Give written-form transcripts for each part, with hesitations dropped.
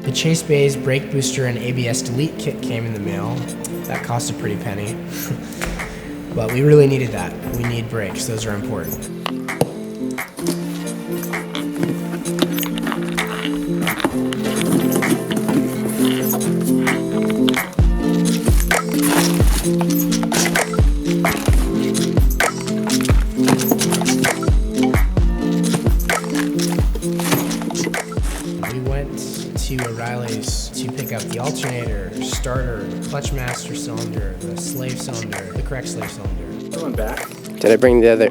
The chase bays, brake booster, and ABS delete kit came in the mail. That cost a pretty penny. But we really needed that. We need brakes, those are important. To O'Reilly's to pick up the alternator, starter, the clutch master cylinder, the slave cylinder, the correct slave cylinder. Going back. Did I bring the other?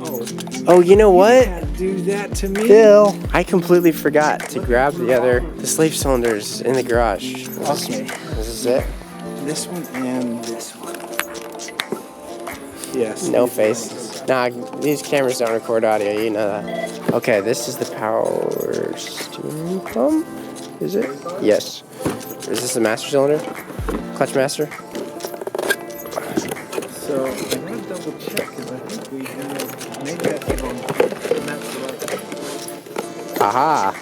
Oh, you know what? Do that to me. Bill, I completely forgot to grab the slave cylinders in the garage. Okay. This is it? This one and this one. Yes. No face. Nah, these cameras don't record audio, you know that. Okay, this is the power steering pump. Is it? Yes. Is this the master cylinder? Clutch master? So I'm going to double check because I think we have maybe that's the wrong. That's right. Aha!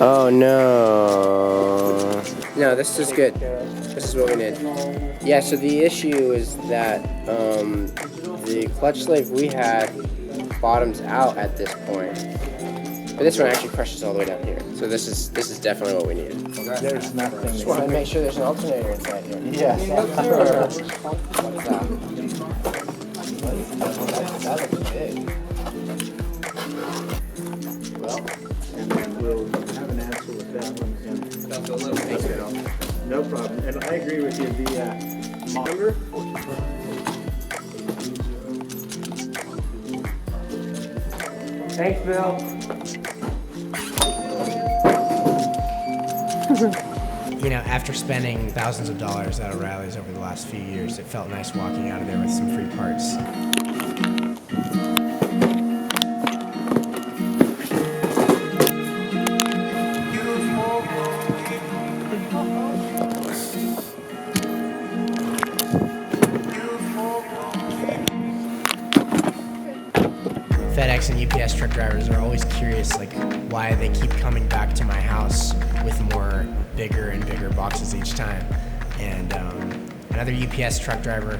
Oh no. No, this is good. This is what we need. Yeah, so the issue is that the clutch slave we had bottoms out at this point. But this one actually crushes all the way down here. So this is definitely what we needed. There's nothing. Just want to make sure there's an alternator inside here. Yes. What's that? That looks big. Well, and then we'll have an answer with that one. Thanks, Bill. No problem. And I agree with you. The monitor. Thanks, Bill. You know, after spending thousands of dollars at O'Reilly's over the last few years, it felt nice walking out of there with some free parts. FedEx and UPS truck drivers are always curious, like, why they keep coming back to my house with more bigger and bigger boxes each time. And another UPS truck driver,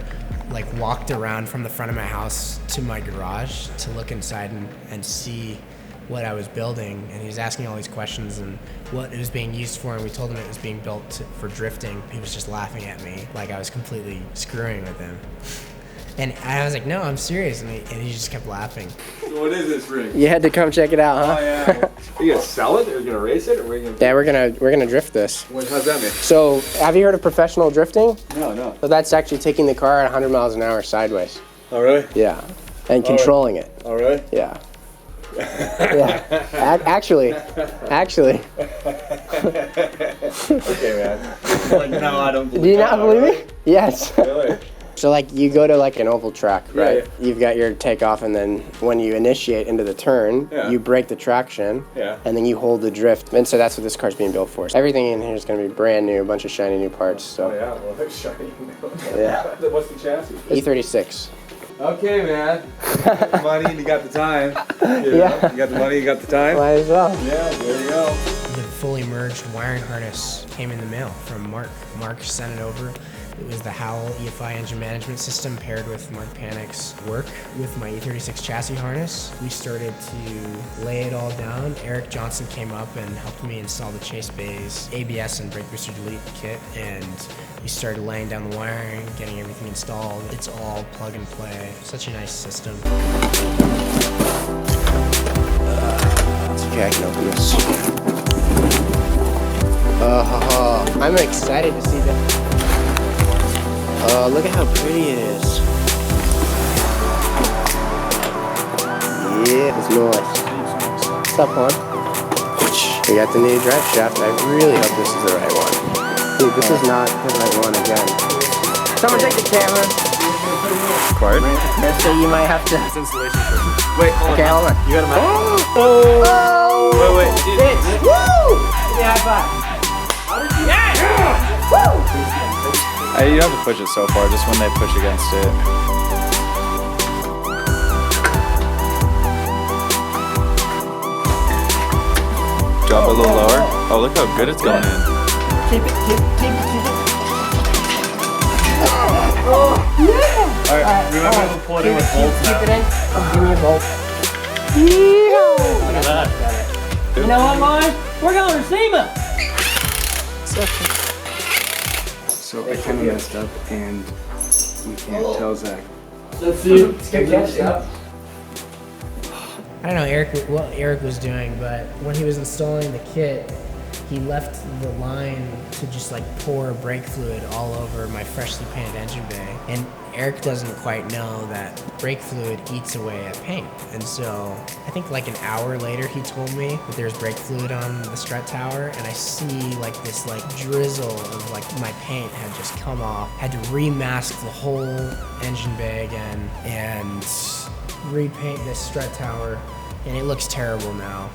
like, walked around from the front of my house to my garage to look inside and see what I was building. And he was asking all these questions and what it was being used for, and we told him it was being built for drifting. He was just laughing at me like I was completely screwing with him. And I was like, no, I'm serious. And he just kept laughing. So what is this rig? You had to come check it out, huh? Oh, yeah. Are you going to sell it? Or are you going to race it? Or are you gonna... Yeah, we're gonna drift this. How's that mean? So, have you heard of professional drifting? No. So that's actually taking the car at 100 miles an hour sideways. Oh, really? Yeah. And controlling it. Oh, really? Yeah. Yeah. Actually. Okay, man. Like, no, I don't believe Do you not believe me? Yes. Really? So like you go to like an oval track, right? Yeah. You've got your takeoff, and then when you initiate into the turn, Yeah. you break the traction, Yeah. and then you hold the drift. And so that's what this car's being built for. So everything in here is going to be brand new, a bunch of shiny new parts. So Oh, yeah. Well, it's shiny. Yeah. What's the chassis? E36. Okay, man. You got the money and you got the time. You Yeah. You got the money, you got the time. Might as well. Yeah, there you go. The fully merged wiring harness came in the mail from Mark. Mark sent it over. It was the Howell EFI engine management system paired with Mark Panic's work with my E36 chassis harness. We started to lay it all down. Eric Johnson came up and helped me install the chase bays, ABS and brake booster delete kit, and we started laying down the wiring, getting everything installed. It's all plug and play. Such a nice system. It's okay, I can open this. I'm excited to see that. Oh, look at how pretty it is. Yeah, it's nice. What's up, hon? We got the new drive shaft. I really hope this is the right one. Dude, this is not the right one again. Someone take the camera. Quiet. So you might have to... It's installation. Wait, hold Okay, hold on. You got a mic? Oh! Wait. Bitch! Woo! Yeah, high five. Yeah! Woo! You don't have to push it so far, just when they push against it. Drop it a little lower. Oh, look how good it's going in. Keep it. Alright, remember to pull it in with bolts now. Keep it in. Give me a bolt. Look at that. You know what, Mars? We're going to SEMA. So I kind of messed up and we can't tell Zach. Let's see. I don't know what Eric was doing, but when he was installing the kit, he left the line to just like pour brake fluid all over my freshly painted engine bay. And Eric doesn't quite know that brake fluid eats away at paint. And so I think like an hour later, he told me that there's brake fluid on the strut tower, and I see like this like drizzle of like my paint had just come off. Had to remask the whole engine bay again and repaint this strut tower, and it looks terrible now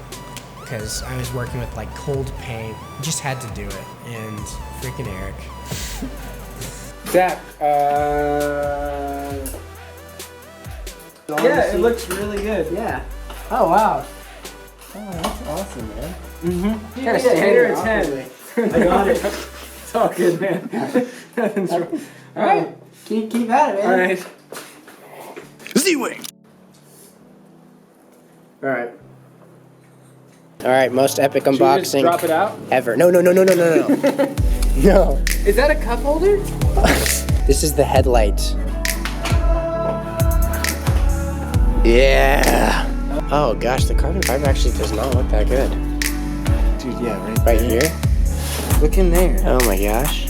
because I was working with like cold paint. Just had to do it, and freaking Eric. Zach, Yeah, it looks really good. Yeah. Oh, wow. Oh, that's awesome, man. Mm-hmm. You gotta stand or here a 10. awkwardly. I got it. it's all good, man. Nothing's wrong. All right. Keep at it, man. All right. Z-Wing. All right. All right, most epic Should we just unboxing drop it out? ever. No. No. Is that a cup holder? This is the headlight. Yeah. Oh gosh, the carbon fiber actually does not look that good. Dude, yeah, Right here? Look in there. Oh my gosh.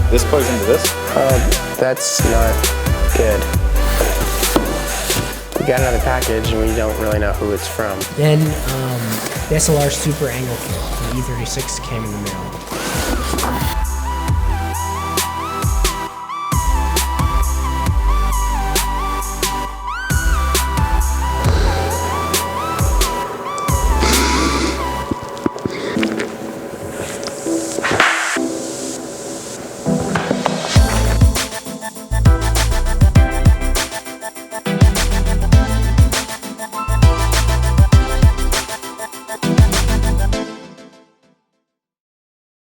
This plugs into this? That's not good. We got another package and we don't really know who it's from. Then the SLR Super Angle kit, the E36 came in the mail.